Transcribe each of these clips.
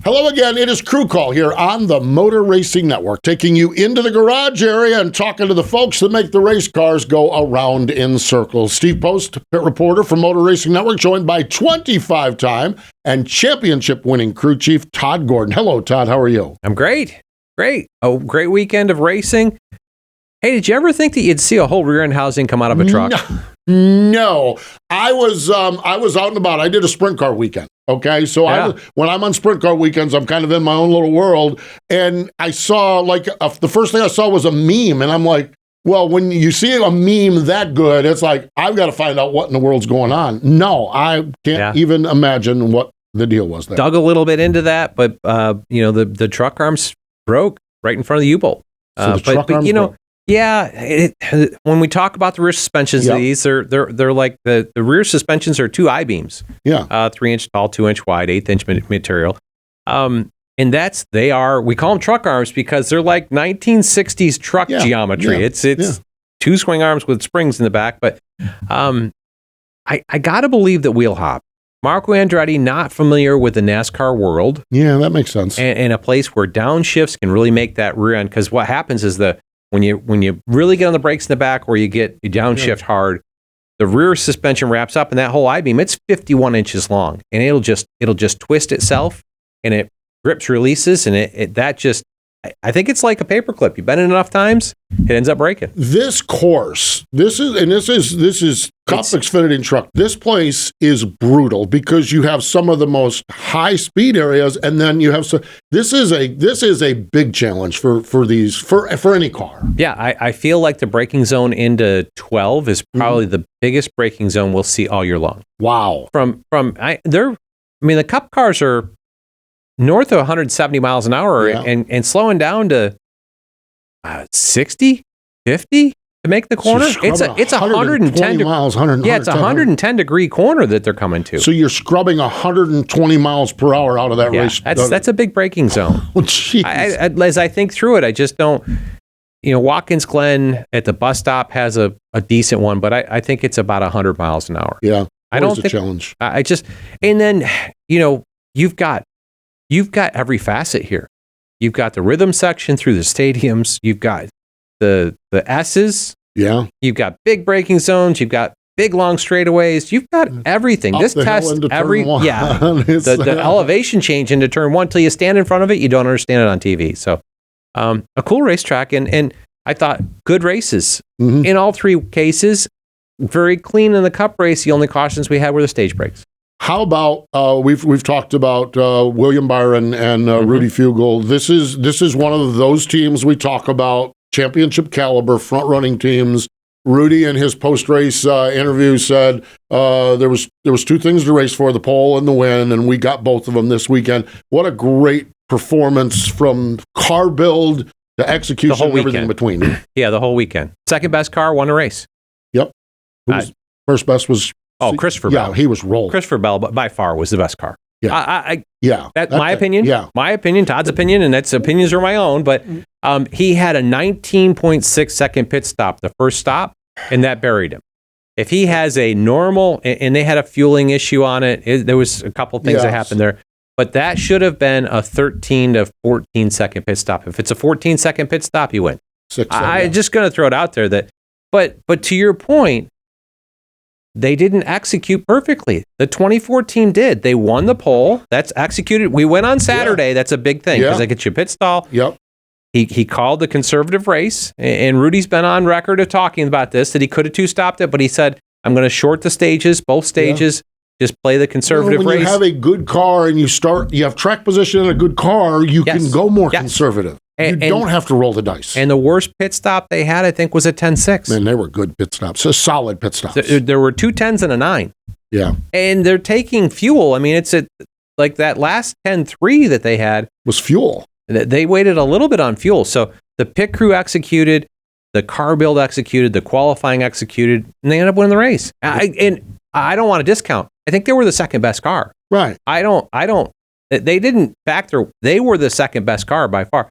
Hello again. It is Crew Call here on the Motor Racing Network, taking you into the garage area and talking to the folks that make the race cars go around in circles. Steve Post, pit reporter for Motor Racing Network, joined by 25-time and championship-winning crew chief Todd Gordon. Hello, Todd. How are you? I'm great. Great. A great weekend of racing. Hey, did you ever think that you'd see a whole rear end housing come out of a truck? No. I was out and about. I did a sprint car weekend. Okay, so when I'm on sprint car weekends, I'm kind of in my own little world, and I saw the first thing I saw was a meme, and I'm like, well, when you see a meme that good, it's like, I've got to find out what in the world's going on. No, I can't even imagine what the deal was there. Dug a little bit into that, but the truck arms broke right in front of the U-bolt. So the truck arms broke. Yeah, when we talk about the rear suspensions of these, they're like the rear suspensions are two I-beams. Yeah. 3-inch tall, 2-inch wide, 1/8 inch material. And we call them truck arms because they're like 1960s truck geometry. Yeah. It's two swing arms with springs in the back. But I got to believe that wheel hop. Marco Andretti, not familiar with the NASCAR world. Yeah, that makes sense. And a place where downshifts can really make that rear end, because what happens is when you really get on the brakes in the back or you downshift hard, the rear suspension wraps up, and that whole I-beam, it's 51 inches long, and it'll just twist itself, and it grips releases, and I think it's like a paperclip. You bend it enough times, it ends up breaking. This course, this is Cup Xfinity truck. This place is brutal because you have some of the most high speed areas, and then you have this is a big challenge for any car. Yeah, I feel like the braking zone into 12 is probably the biggest braking zone we'll see all year long. Wow. The Cup cars are north of 170 miles an hour and slowing down to 60, 50 to make the corner. It's a 110 miles. It's a 110 degree corner that they're coming to. So you're scrubbing 120 miles per hour out of that race. That's a big braking zone. As I think through it, I just don't. Watkins Glen at the bus stop has a decent one, but I think it's about 100 miles an hour. Yeah, I don't think. Challenge. And then you've got every facet here. You've got the rhythm section through the stadiums. You've got the S's. Yeah. You've got big braking zones. You've got big long straightaways. You've got everything. This test the elevation change into turn one till you stand in front of it. You don't understand it on TV. So a cool racetrack, and I thought good races in all three cases. Very clean in the Cup race. The only cautions we had were the stage breaks. How about we've talked about William Byron and Rudy Fugle. This is one of those teams we talk about, championship caliber front running teams. Rudy in his post race interview said there was two things to race for: the pole and the win, and we got both of them this weekend. What a great performance from car build to execution, and everything in between. Yeah, the whole weekend. Second best car won a race. Yep. First best was. Christopher Bell. Yeah, he was rolling. Christopher Bell, by far, was the best car. Yeah. That's my opinion. Yeah. My opinion, Todd's opinion, and that's opinions are my own. But he had a 19.6 second pit stop, the first stop, and that buried him. If he has a normal, and they had a fueling issue on it, there was a couple things that happened there. But that should have been a 13 to 14 second pit stop. If it's a 14 second pit stop, you win. I'm just going to throw it out there that, but to your point, they didn't execute perfectly. The 24 team did. They won the pole. That's executed. We went on Saturday. That's a big thing because they get you a pit stall. Yep. He called the conservative race, and Rudy's been on record of talking about this, that he could have two-stopped it, but he said, I'm going to short the stages, both stages, just play the conservative race. When you have a good car and you have track position in a good car, you can go more conservative. You don't have to roll the dice. And the worst pit stop they had, I think, was a 10.6. Man, they were good pit stops. So solid pit stops. There were 2 10s and a 9. Yeah. And they're taking fuel. I mean, it's like that last 10.3 that they had was fuel. They waited a little bit on fuel. So the pit crew executed, the car build executed, the qualifying executed, and they ended up winning the race. I don't want to discount. I think they were the second best car. Right. They didn't factor. They were the second best car by far.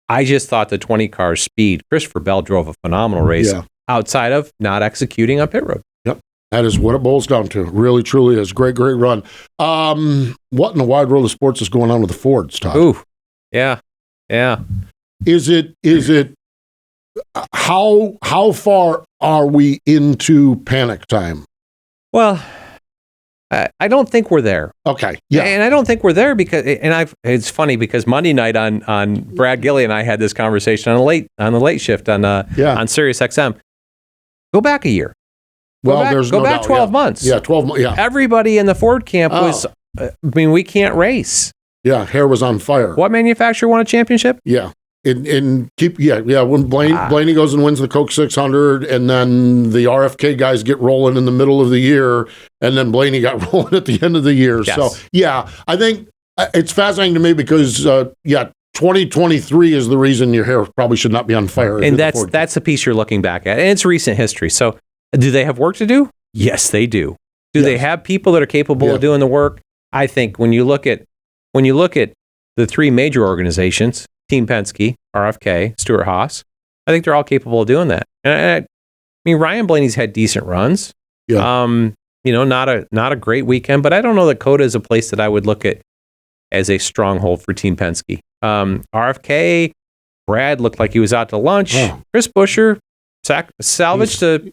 I just thought the 20 car speed. Christopher Bell drove a phenomenal race outside of not executing on pit road. Yep. That is what it boils down to. Really, truly is. Great run. What in the wide world of sports is going on with the Fords, Todd? Ooh, yeah. Is it? How far are we into panic time? Well, I don't think we're there. Okay, yeah, and I don't think we're there because, it's funny because Monday night on Brad Gilly and I had this conversation on the late shift on Sirius XM. Go back a year. Go back 12 months. Yeah, 12 months. Yeah, everybody in the Ford camp was. We can't race. Yeah, hair was on fire. What manufacturer won a championship? Yeah. When Blaney goes and wins the Coke 600, and then the RFK guys get rolling in the middle of the year, and then Blaney got rolling at the end of the year. Yes. So, yeah, I think it's fascinating to me because, 2023 is the reason your hair probably should not be on fire. And that's the piece you're looking back at. And it's recent history. So, do they have work to do? Yes, they do. Do they have people that are capable of doing the work? I think when you look at the three major organizations, Team Penske, RFK, Stewart-Haas, I think they're all capable of doing that. And I mean, Ryan Blaney's had decent runs. Yeah. Not a great weekend, but I don't know that COTA is a place that I would look at as a stronghold for Team Penske. RFK, Brad looked like he was out to lunch. Oh. Chris Buescher salvaged a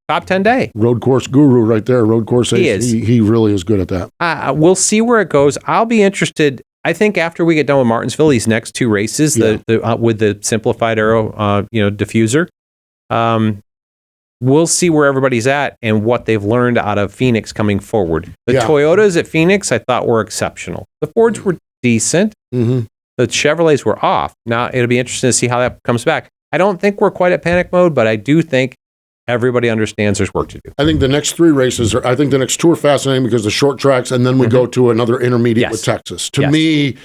top 10 day. Road course guru right there. Road course ace. He really is good at that. We'll see where it goes. I'll be interested. I think after we get done with Martinsville, these next two races, with the simplified aero, diffuser, we'll see where everybody's at and what they've learned out of Phoenix coming forward. The Toyotas at Phoenix, I thought were exceptional. The Fords were decent. Mm-hmm. The Chevrolets were off. Now it'll be interesting to see how that comes back. I don't think we're quite at panic mode, but I do think everybody understands there's work to do. I think the next three races I think the next two are fascinating because the short tracks, and then we go to another intermediate with Texas. To me,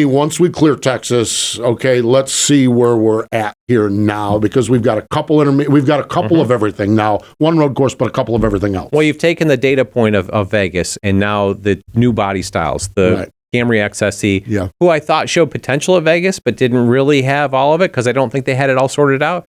once we clear Texas, okay, let's see where we're at here now because we've got a couple of everything now. One road course, but a couple of everything else. Well, you've taken the data point of Vegas, and now the new body styles, the Camry XSE, who I thought showed potential at Vegas, but didn't really have all of it because I don't think they had it all sorted out.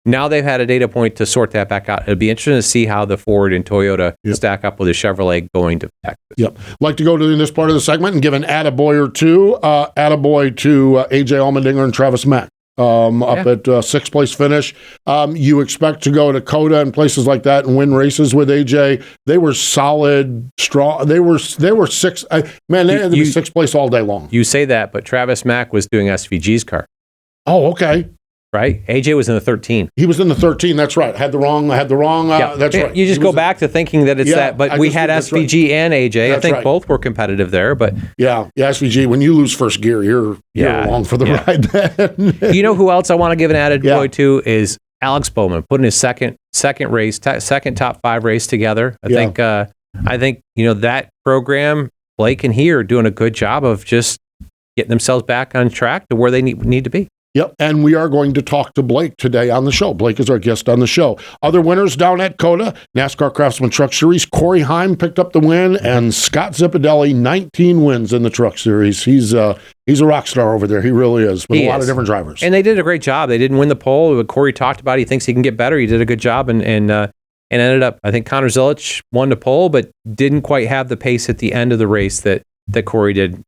Now they've had a data point to sort that back out. It'll be interesting to see how the Ford and Toyota stack up with the Chevrolet going to Texas. Yep. Like to go to this part of the segment and give an attaboy or two. Attaboy to AJ Allmendinger and Travis Mack up at sixth place finish. You expect to go to COTA and places like that and win races with AJ. They were solid, strong. They were six. They had to be sixth place all day long. You say that, but Travis Mack was doing SVG's car. Oh, okay. Right? AJ was in the 13. He was in the 13, that's right. Had the wrong, that's right. You just go back to thinking that it's that, but we had SVG and AJ. I think both were competitive there, but... Yeah, SVG, when you lose first gear, you're along for the ride then. You know who else I want to give an added boy to is Alex Bowman, putting his second top five race together. I think that program, Blake and he are doing a good job of just getting themselves back on track to where they need to be. Yep, and we are going to talk to Blake today on the show. Blake is our guest on the show. Other winners down at COTA, NASCAR Craftsman Truck Series. Corey Heim picked up the win, and Scott Zipadelli, 19 wins in the Truck Series. He's a rock star over there. He really is, with a lot of different drivers. And they did a great job. They didn't win the pole. What Corey talked about, he thinks he can get better. He did a good job and ended up, I think Connor Zilich won the pole, but didn't quite have the pace at the end of the race that Corey did.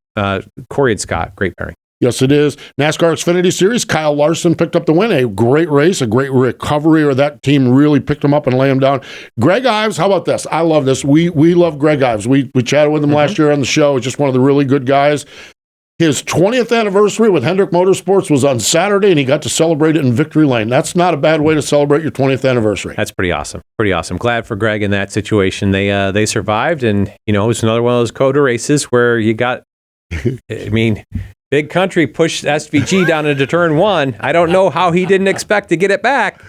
Corey and Scott, great pairing. Yes, it is. NASCAR Xfinity Series, Kyle Larson picked up the win. A great race, a great recovery, or that team really picked him up and lay him down. Greg Ives, how about this? I love this. We love Greg Ives. We chatted with him last year on the show. He's just one of the really good guys. His 20th anniversary with Hendrick Motorsports was on Saturday, and he got to celebrate it in Victory Lane. That's not a bad way to celebrate your 20th anniversary. That's pretty awesome. Pretty awesome. Glad for Greg in that situation. They survived, and it was another one of those COTA races where you got, Big Country pushed SVG down into turn one. I don't know how he didn't expect to get it back.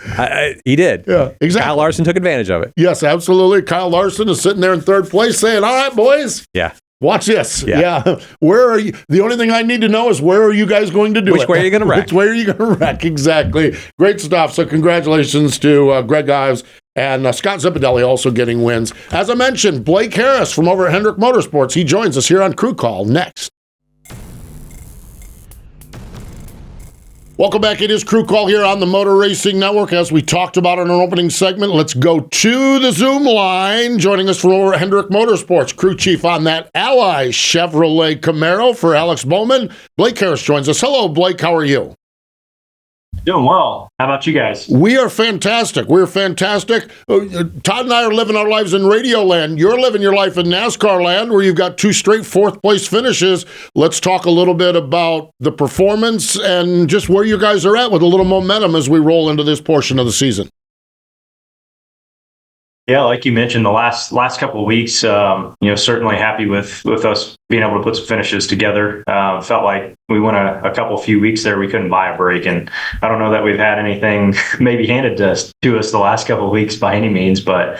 He did. Yeah, exactly. Kyle Larson took advantage of it. Yes, absolutely. Kyle Larson is sitting there in third place saying, all right, boys. Yeah. Watch this. Yeah. Where are you? The only thing I need to know is where are you guys going to do Which way are you going to wreck? Which way are you going to wreck? Exactly. Great stuff. So congratulations to Greg Ives and Scott Zipadelli also getting wins. As I mentioned, Blake Harris from over at Hendrick Motorsports. He joins us here on Crew Call next. Welcome back. It is Crew Call here on the Motor Racing Network. As we talked about in our opening segment, let's go to the Zoom line. Joining us from Hendrick Motorsports, crew chief on that Ally Chevrolet Camaro for Alex Bowman. Blake Harris joins us. Hello, Blake. How are you? Doing well. How about you guys? We are fantastic. We're fantastic. Todd and I are living our lives in radio land. You're living your life in NASCAR land, where you've got 2 straight fourth-place finishes. Let's talk a little bit about the performance and just where you guys are at with a little momentum as we roll into this portion of the season. Yeah, like you mentioned, the last couple of weeks, certainly happy with us being able to put some finishes together. Felt like we went a few weeks there, we couldn't buy a break, and I don't know that we've had anything maybe handed to us the last couple of weeks by any means, but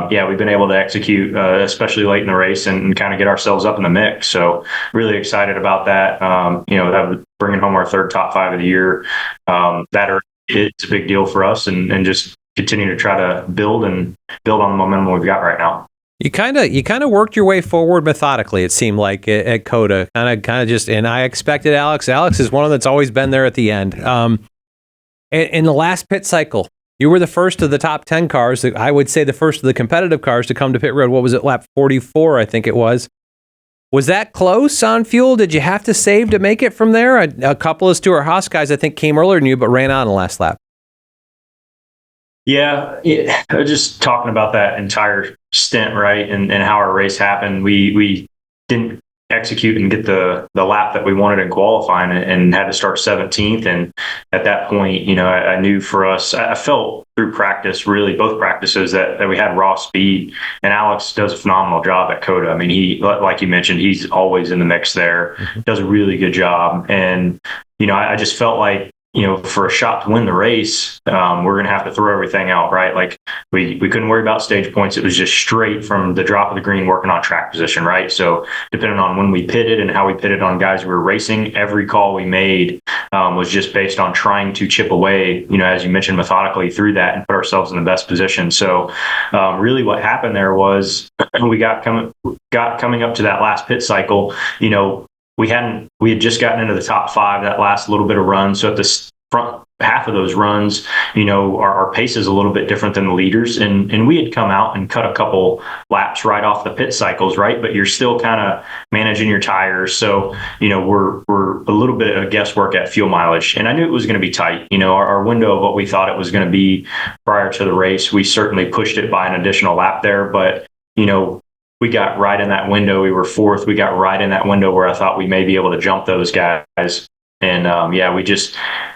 we've been able to execute, especially late in the race, and kind of get ourselves up in the mix. So really excited about that. That was bringing home our 3rd top 5 of the year. It's a big deal for us, and just continue to try to build on the momentum we've got right now. You kind of worked your way forward methodically. It seemed like at COTA, kind of just. And I expected Alex. Alex is one that's always been there at the end. In the last pit cycle, you were the first of the top 10 cars. I would say the first of the competitive cars to come to pit road. What was it? Lap 44, I think it was. Was that close on fuel? Did you have to save to make it from there? A couple of Stuart Haas guys, I think, came earlier than you, but ran on the last lap. Yeah, just talking about that entire stint, right, and how our race happened. We didn't execute and get the lap that we wanted in qualifying, and had to start 17th. And at that point, I knew for us, I felt through practice, really both practices, that we had raw speed. And Alex does a phenomenal job at COTA. I mean, he, like you mentioned, he's always in the mix there, does a really good job. And I just felt like, for a shot to win the race, we're going to have to throw everything out, right? Like we couldn't worry about stage points. It was just straight from the drop of the green, working on track position, right? So depending on when we pitted and how we pitted on guys we were racing, every call we made was just based on trying to chip away, as you mentioned, methodically through that and put ourselves in the best position. So really what happened there was we got coming up to that last pit cycle, we had just gotten into the top 5 that last little bit of run. So at the front half of those runs, our pace is a little bit different than the leaders. And we had come out and cut a couple laps right off the pit cycles, right? But you're still kind of managing your tires. So, we're a little bit of guesswork at fuel mileage. And I knew it was going to be tight. Our window of what we thought it was going to be prior to the race, we certainly pushed it by an additional lap there. But, we got right in that window. We were 4th. We got right in that window where I thought we may be able to jump those guys. And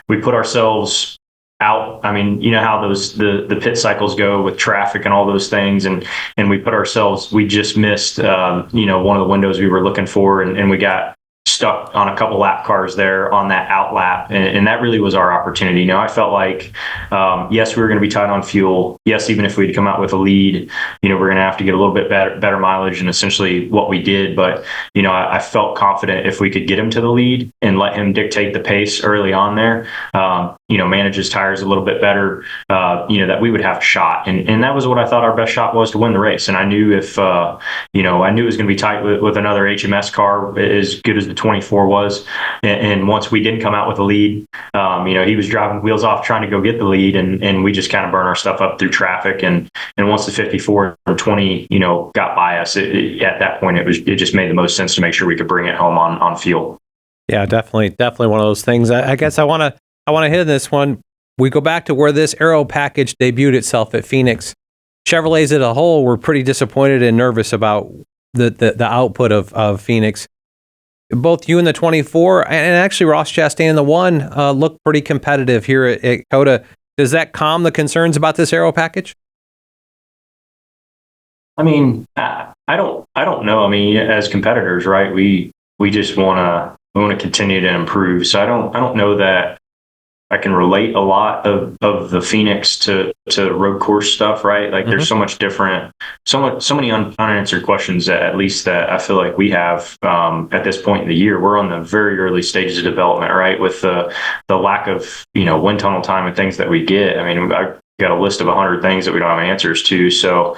we put ourselves out. I mean, how the pit cycles go with traffic and all those things. And we just missed, one of the windows we were looking for. And we got stuck on a couple lap cars there on that out lap. And that really was our opportunity. I felt like, yes, we were going to be tight on fuel. Yes, even if we'd come out with a lead, we're going to have to get a little bit better mileage, and essentially what we did. But, I felt confident if we could get him to the lead and let him dictate the pace early on there, manage his tires a little bit better, that we would have a shot. And that was what I thought our best shot was, to win the race. And I knew if, I knew it was going to be tight with another HMS car as good as the 24 was. And once we didn't come out with a lead, he was driving wheels off trying to go get the lead, and we just kind of burn our stuff up through traffic. And once the 54 and 20, got by us, at that point, it just made the most sense to make sure we could bring it home on fuel. Yeah, definitely one of those things. I guess I want to hit this one. We go back to where this aero package debuted itself at Phoenix. Chevrolets as a whole were pretty disappointed and nervous about the output of Phoenix. Both you and the 24, and actually Ross Chastain in the 1, look pretty competitive here at COTA. Does that calm the concerns about this aero package? I mean, I don't know. I mean, as competitors, right? We just want to continue to improve. So I don't know that I can relate a lot of the Phoenix to road course stuff, right? Like there's so much different, so many unanswered questions that at least that I feel like we have at this point in the year. We're on the very early stages of development, right? With the lack of, wind tunnel time and things that we get. I mean, I got a list of 100 things that we don't have answers to. So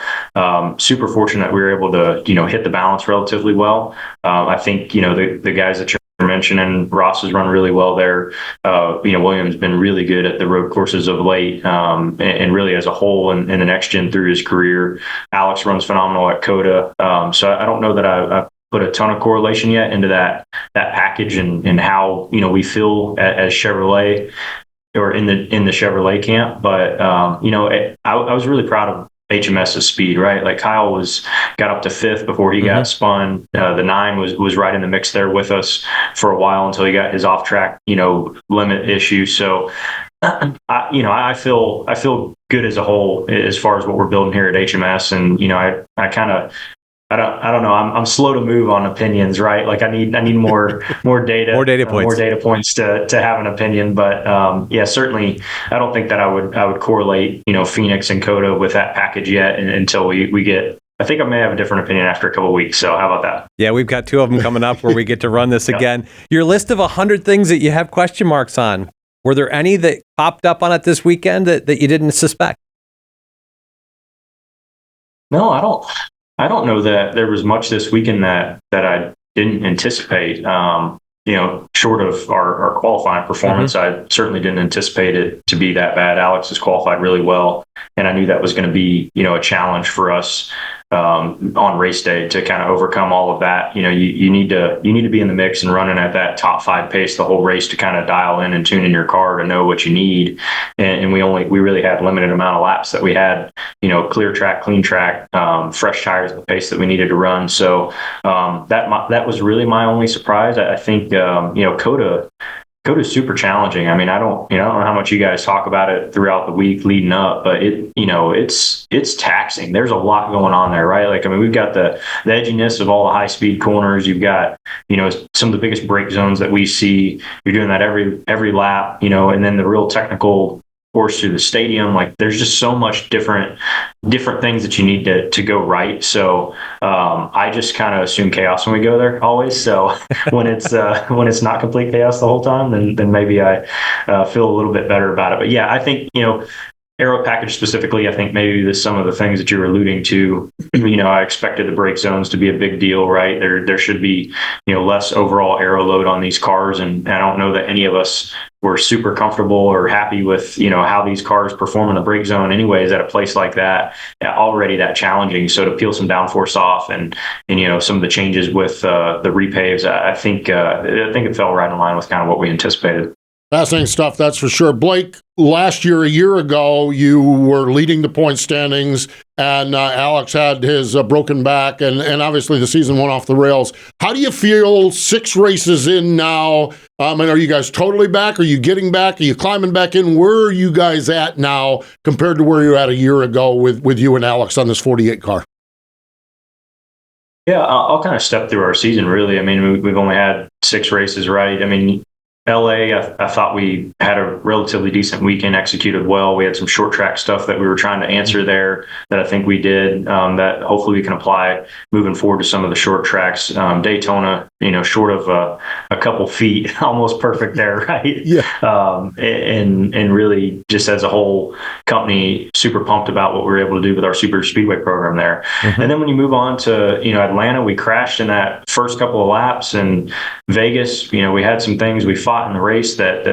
super fortunate that we were able to, hit the balance relatively well. I think, the guys that you're mentioning, Ross has run really well there. William's been really good at the road courses of late, and really as a whole in the next gen through his career. Alex runs phenomenal at COTA. So I don't know that I put a ton of correlation yet into that package and how, we feel as Chevrolet or in the Chevrolet camp. But, I was really proud of HMS's speed, right? Like Kyle got up to fifth before he got spun. The 9 was right in the mix there with us for a while until he got his off track, limit issue. So, I feel good as a whole as far as what we're building here at HMS. And, I don't know. I'm slow to move on opinions, right? Like I need more data, more data points to have an opinion. But certainly, I don't think that I would correlate, Phoenix and COTA with that package yet until we get. I think I may have a different opinion after a couple of weeks. So how about that? Yeah, we've got 2 of them coming up where we get to run this again. Your list of 100 things that you have question marks on. Were there any that popped up on it this weekend that you didn't suspect? No, I don't know that there was much this weekend that I didn't anticipate. Short of our qualifying performance, I certainly didn't anticipate it to be that bad. Alex has qualified really well, and I knew that was going to be, a challenge for us on race day to kind of overcome all of that. You need to be in the mix and running at that top 5 pace the whole race to kind of dial in and tune in your car to know what you need. And we really had limited amount of laps that we had, clear track, clean track, fresh tires, the pace that we needed to run. So that was really my only surprise. I think, COTA is super challenging. I mean, I don't know how much you guys talk about it throughout the week leading up, but it's taxing. There's a lot going on there, right? Like, I mean, we've got the edginess of all the high speed corners. You've got, some of the biggest brake zones that we see. You're doing that every lap, and then the real technical course through the stadium. Like there's just so much different things that you need to go right. So I just kind of assume chaos when we go there always. So when it's not complete chaos the whole time, then maybe I feel a little bit better about it. But yeah, I think, aero package specifically, I think maybe there's some of the things that you're alluding to. I expected the brake zones to be a big deal, right? There should be, less overall aero load on these cars. And I don't know that any of us were super comfortable or happy with, how these cars perform in the brake zone anyways at a place like that, already that challenging. So to peel some downforce off and some of the changes with the repaves, I think it fell right in line with kind of what we anticipated. Fascinating stuff, that's for sure. Blake, last year, a year ago, you were leading the point standings, and Alex had his broken back, and obviously the season went off the rails. How do you feel 6 races in now? And are you guys totally back? Are you getting back? Are you climbing back in? Where are you guys at now compared to where you were at a year ago with you and Alex on this 48 car? Yeah, I'll kind of step through our season, really. I mean, we've only had 6 races, right? I mean, LA, I thought we had a relatively decent weekend, executed well. We had some short track stuff that we were trying to answer there that I think we did, that hopefully we can apply moving forward to some of the short tracks. Daytona, short of a couple feet, almost perfect there, right? Yeah. And really just as a whole company, super pumped about what we were able to do with our super speedway program there. Mm-hmm. And then when you move on to, Atlanta, we crashed in that first couple of laps, and Vegas, we had some things we fought in the race that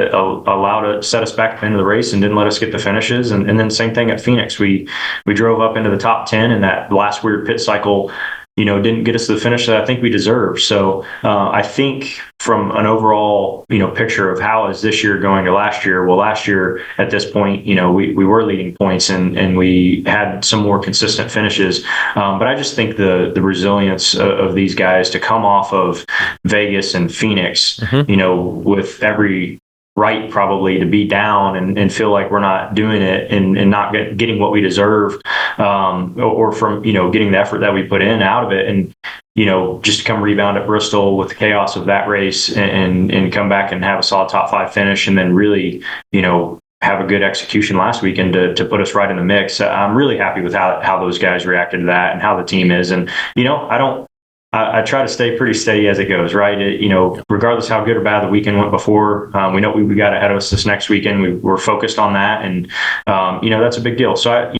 set us back into the race and didn't let us get the finishes. And then same thing at Phoenix. We drove up into the top 10, and that last weird pit cycle, didn't get us to the finish that I think we deserved. So I think from an overall, picture of how is this year going to last year, well, last year at this point, we were leading points and we had some more consistent finishes. But I just think the resilience of these guys to come off of Vegas and Phoenix, with every right probably to be down and feel like we're not doing it and not getting what we deserve, or from, getting the effort that we put in out of it. And, just to come rebound at Bristol with the chaos of that race and come back and have a solid top 5 finish, and then really, have a good execution last weekend to put us right in the mix. I'm really happy with how those guys reacted to that and how the team is. And, I try to stay pretty steady as it goes, right? Regardless how good or bad the weekend went before, we know we got ahead of us this next weekend. We're focused on that, and that's a big deal. So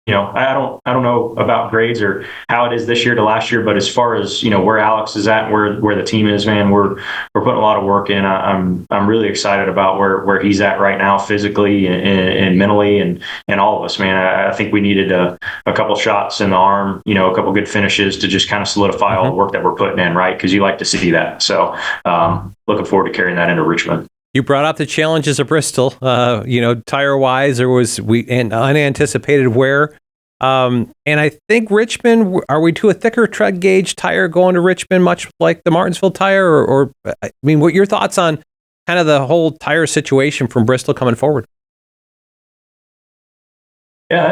I don't know about grades or how it is this year to last year, but as far as, where Alex is at, where the team is, man, we're putting a lot of work in. I'm really excited about where he's at right now, physically and mentally, and all of us, man. I think we needed a couple shots in the arm, a couple good finishes to just kind of solidify all the work that we're putting in, right? Because you like to see that. So looking forward to carrying that into Richmond. You brought up the challenges of Bristol, tire-wise. There was an unanticipated wear. And I think Richmond, are we to a thicker tread gauge tire going to Richmond, much like the Martinsville tire? Or what your thoughts on kind of the whole tire situation from Bristol coming forward? Yeah,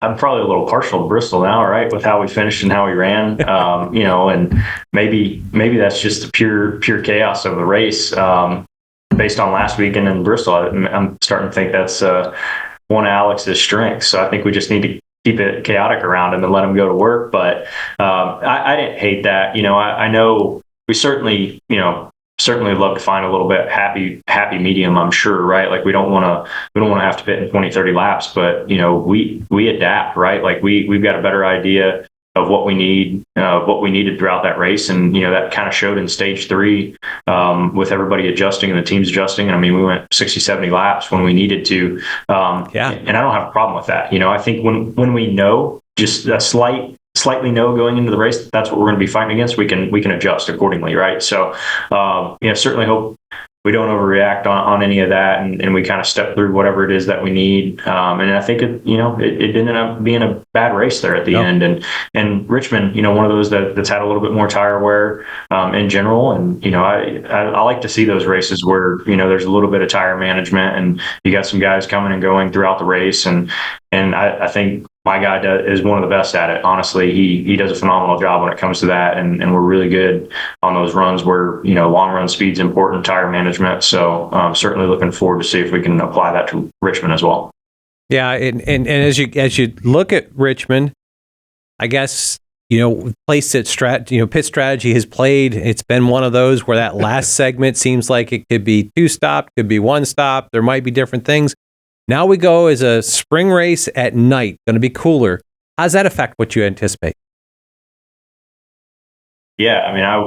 I'm probably a little partial to Bristol now, right, with how we finished and how we ran, and maybe that's just the pure chaos of the race based on last weekend in Bristol. I'm starting to think that's one of Alex's strengths. So I think we just need to keep it chaotic around him and let him go to work. But I didn't hate that. I know we certainly love to find a little bit happy medium, I'm sure, right? Like we don't want to have to fit in 20, 30 laps, but we adapt, right? Like we've got a better idea of what we needed throughout that race. And, that kind of showed in stage 3 with everybody adjusting and the teams adjusting. And we went 60, 70 laps when we needed to. And I don't have a problem with that. I think when we know just a slightly know going into the race, that's what we're going to be fighting against, we can adjust accordingly, right? So, certainly hope we don't overreact on any of that, and we kind of step through whatever it is that we need. And I think it ended up being a bad race there at the end. And Richmond, one of those that's had a little bit more tire wear in general. And I like to see those races where there's a little bit of tire management, and you got some guys coming and going throughout the race. And I think my guy is one of the best at it. Honestly, he does a phenomenal job when it comes to that, and we're really good on those runs where long run speed's important, tire management. So certainly looking forward to see if we can apply that to Richmond as well. Yeah, and as you look at Richmond, I guess pit strategy has played. It's been one of those where that last segment seems like it could be 2 stop, could be 1 stop. There might be different things. Now we go as a spring race at night, going to be cooler. How does that affect what you anticipate? Yeah,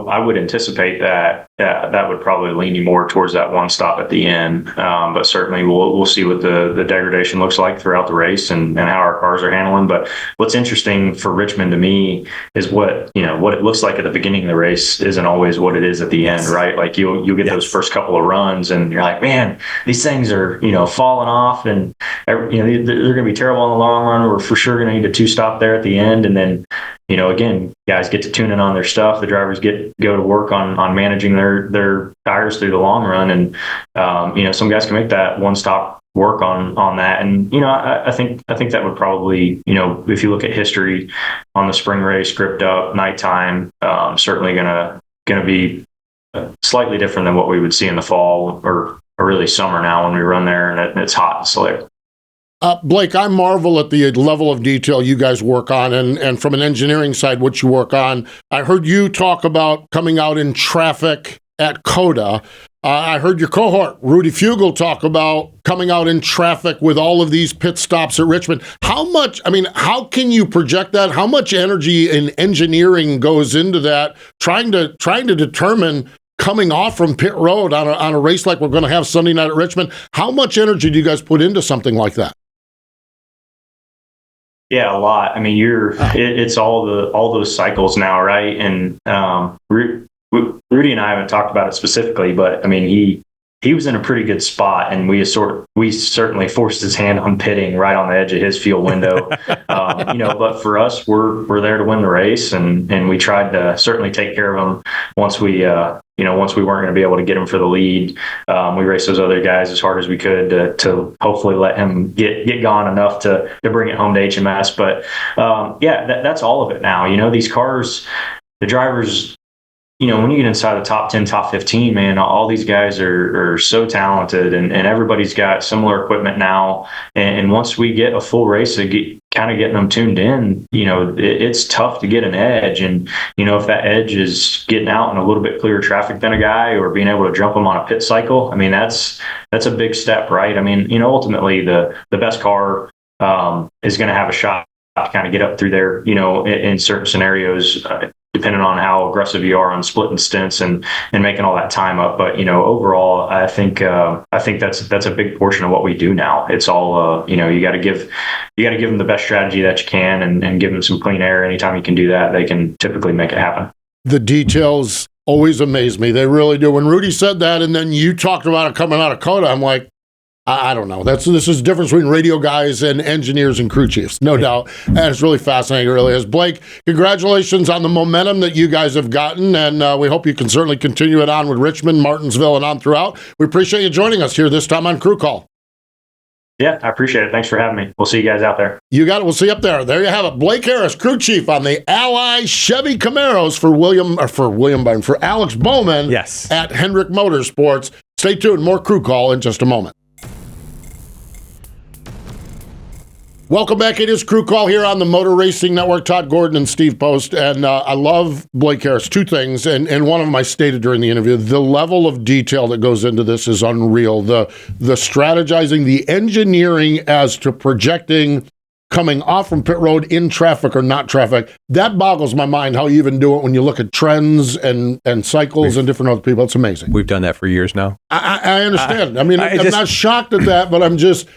I would anticipate that that would probably lean you more towards that 1 stop at the end. But certainly we'll see what the degradation looks like throughout the race and how our cars are handling. But what's interesting for Richmond to me is what it looks like at the beginning of the race isn't always what it is at the end, right? Like you'll get those first couple of runs and you're like, man, these things are falling off, and they're going to be terrible in the long run. We're for sure going to need a 2 stop there at the end, and then again, guys get to tune in on their stuff. The drivers go to work on managing their tires through the long run. And, some guys can make that 1 stop work on that. And, I think that would probably, if you look at history on the spring race, gripped up, nighttime, certainly going to be slightly different than what we would see in the fall or really summer now when we run there and it's hot and slick. Blake, I marvel at the level of detail you guys work on, and from an engineering side, what you work on. I heard you talk about coming out in traffic at COTA. I heard your cohort, Rudy Fugel, talk about coming out in traffic with all of these pit stops at Richmond. How can you project that? How much energy and engineering goes into that, trying to determine coming off from pit road on a race like we're going to have Sunday night at Richmond? How much energy do you guys put into something like that? Yeah, a lot. It's all those cycles now, right? And Rudy and I haven't talked about it specifically, but he was in a pretty good spot, and we certainly forced his hand on pitting right on the edge of his fuel window. But for us, we're there to win the race, and we tried to certainly take care of him once we weren't going to be able to get him for the lead. We raced those other guys as hard as we could to hopefully let him get gone enough to bring it home to HMS. But that's all of it now. These cars, the drivers, when you get inside the top 10, top 15, man, all these guys are so talented, and everybody's got similar equipment now. And once we get a full race of kind of getting them tuned in, it's tough to get an edge. And, if that edge is getting out in a little bit clearer traffic than a guy, or being able to jump them on a pit cycle, that's a big step, right? Ultimately the best car is going to have a shot to kind of get up through there, in certain scenarios, depending on how aggressive you are on splitting stints and making all that time up. But, overall, I think that's a big portion of what we do now. It's all, you got to give them the best strategy that you can and give them some clean air. Anytime you can do that, they can typically make it happen. The details always amaze me. They really do. When Rudy said that, and then you talked about it coming out of COTA, I'm like, I don't know. This is the difference between radio guys and engineers and crew chiefs, no doubt. And it's really fascinating. It really is. Blake, congratulations on the momentum that you guys have gotten, and we hope you can certainly continue it on with Richmond, Martinsville, and on throughout. We appreciate you joining us here this time on Crew Call. Yeah, I appreciate it. Thanks for having me. We'll see you guys out there. You got it. We'll see you up there. There you have it. Blake Harris, crew chief on the Ally Chevy Camaros for Alex Bowman at Hendrick Motorsports. Stay tuned. More Crew Call in just a moment. Welcome back. It is Crew Call here on the Motor Racing Network. Todd Gordon and Steve Post. And I love Blake Harris. Two things, and one of them I stated during the interview. The level of detail that goes into this is unreal. The strategizing, the engineering as to projecting coming off from pit road in traffic or not traffic, that boggles my mind how you even do it when you look at trends and cycles and different other people. It's amazing. We've done that for years now. I understand. I'm not shocked at that, but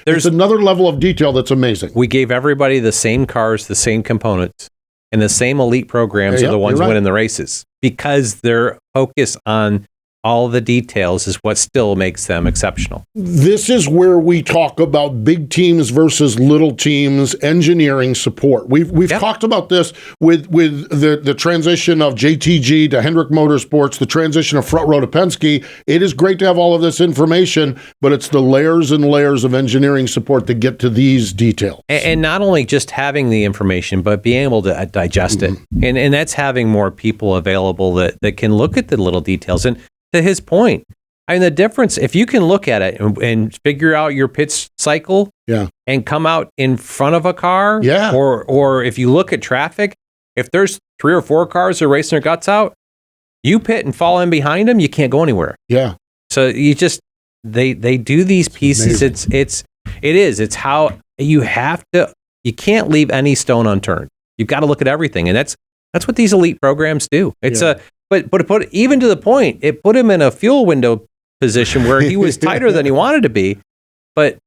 there's another level of detail that's amazing. We gave everybody the same cars, the same components, and the same elite programs are the ones winning the races because they're focused on all the details is what still makes them exceptional. This is where we talk about big teams versus little teams, engineering support. We've talked about this with the transition of JTG to Hendrick Motorsports, the transition of Front Row to Penske. It is great to have all of this information, but it's the layers and layers of engineering support to get to these details. And not only just having the information, but being able to digest it. And that's having more people available that can look at the little details. And to his point, I mean, the difference, if you can look at it and figure out your pit cycle and come out in front of a car, or if you look at traffic, if there's 3 or 4 cars that are racing their guts out, you pit and fall in behind them, you can't go anywhere. Yeah. So you just, they do these pieces. It's how you have to, you can't leave any stone unturned. You've got to look at everything. And that's what these elite programs do. But put even to the point, it put him in a fuel window position where he was tighter than he wanted to be. But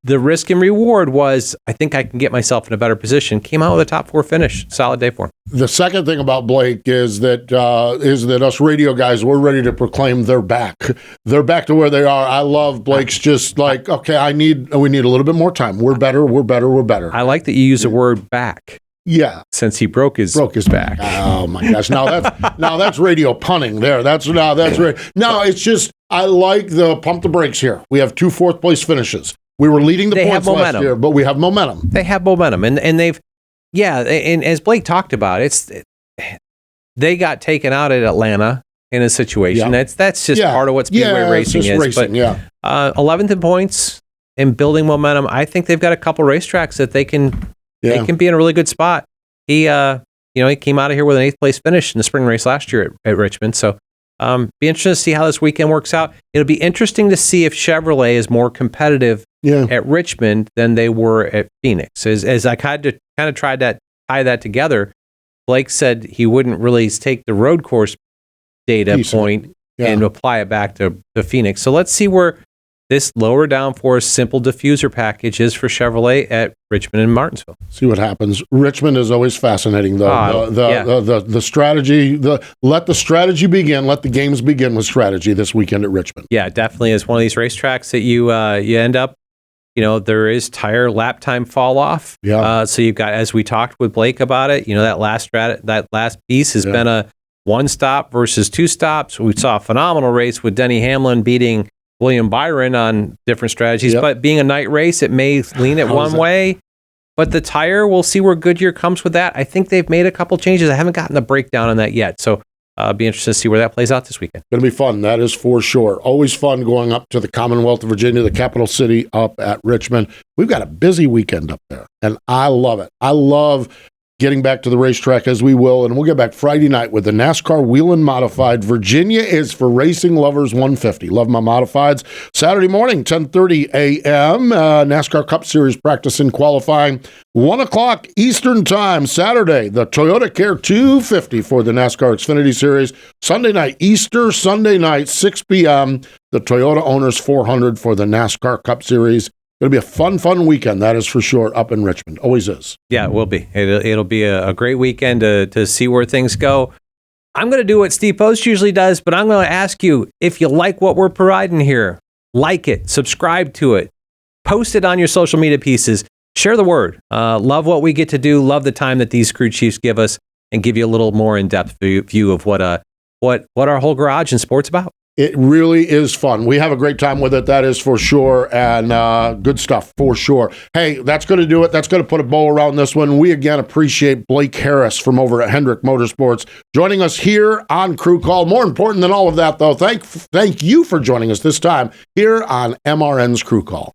the risk and reward was, I think I can get myself in a better position. Came out with a top 4 finish. Solid day for him. The second thing about Blake is that us radio guys, we're ready to proclaim they're back. They're back to where they are. I love Blake's just like, okay, we need a little bit more time. We're better. I like that you use the word back. Yeah, since he broke his back. Oh my gosh! Now that's radio punning. There, that's right. No, it's just I like the pump the brakes here. We have 2 4th place finishes. We were leading the points last year, but we have momentum. They have momentum, and they've and as Blake talked about, they got taken out at Atlanta in a situation. That's just part of what speedway racing is. Racing, but 11th in points and building momentum. I think they've got a couple racetracks that they can. They can be in a really good spot. He came out of here with an 8th place finish in the spring race last year at Richmond. So, be interested to see how this weekend works out. It'll be interesting to see if Chevrolet is more competitive at Richmond than they were at Phoenix. As I kind of tried to tie that together, Blake said he wouldn't really take the road course data point and apply it back to Phoenix. So let's see where this lower downforce simple diffuser package is for Chevrolet at Richmond and Martinsville. See what happens. Richmond is always fascinating, though. The strategy, let the strategy begin. Let the games begin with strategy this weekend at Richmond. Yeah, definitely is one of these racetracks that you end up. There is tire lap time fall off. Yeah. So you've got, as we talked with Blake about it, that last piece has been a 1 stop versus 2 stops. We saw a phenomenal race with Denny Hamlin beating William Byron on different strategies, but being a night race, it may lean it one way. But the tire, we'll see where Goodyear comes with that. I think they've made a couple changes. I haven't gotten the breakdown on that yet, so be interested to see where that plays out this weekend. Going to be fun, that is for sure. Always fun going up to the Commonwealth of Virginia, the capital city up at Richmond. We've got a busy weekend up there, and I love it. I love getting back to the racetrack as we will, and we'll get back Friday night with the NASCAR Whelen Modified. Virginia is for racing lovers 150. Love my modifieds. Saturday morning, 10:30 a.m., NASCAR Cup Series practice and qualifying. 1 o'clock Eastern Time, Saturday, the Toyota Care 250 for the NASCAR Xfinity Series. Sunday night, Easter Sunday night, 6 p.m., the Toyota Owners 400 for the NASCAR Cup Series. It'll be a fun weekend, that is for sure, up in Richmond. Always is. Yeah, it will be. It'll be a great weekend to see where things go. I'm going to do what Steve Post usually does, but I'm going to ask you, if you like what we're providing here, like it, subscribe to it, post it on your social media pieces, share the word. Love what we get to do, love the time that these crew chiefs give us, and give you a little more in-depth view of what our whole garage and sport's about. It really is fun. We have a great time with it, that is for sure, and good stuff for sure. Hey, that's going to do it. That's going to put a bow around this one. We again appreciate Blake Harris from over at Hendrick Motorsports joining us here on Crew Call. More important than all of that, though, thank you for joining us this time here on MRN's Crew Call.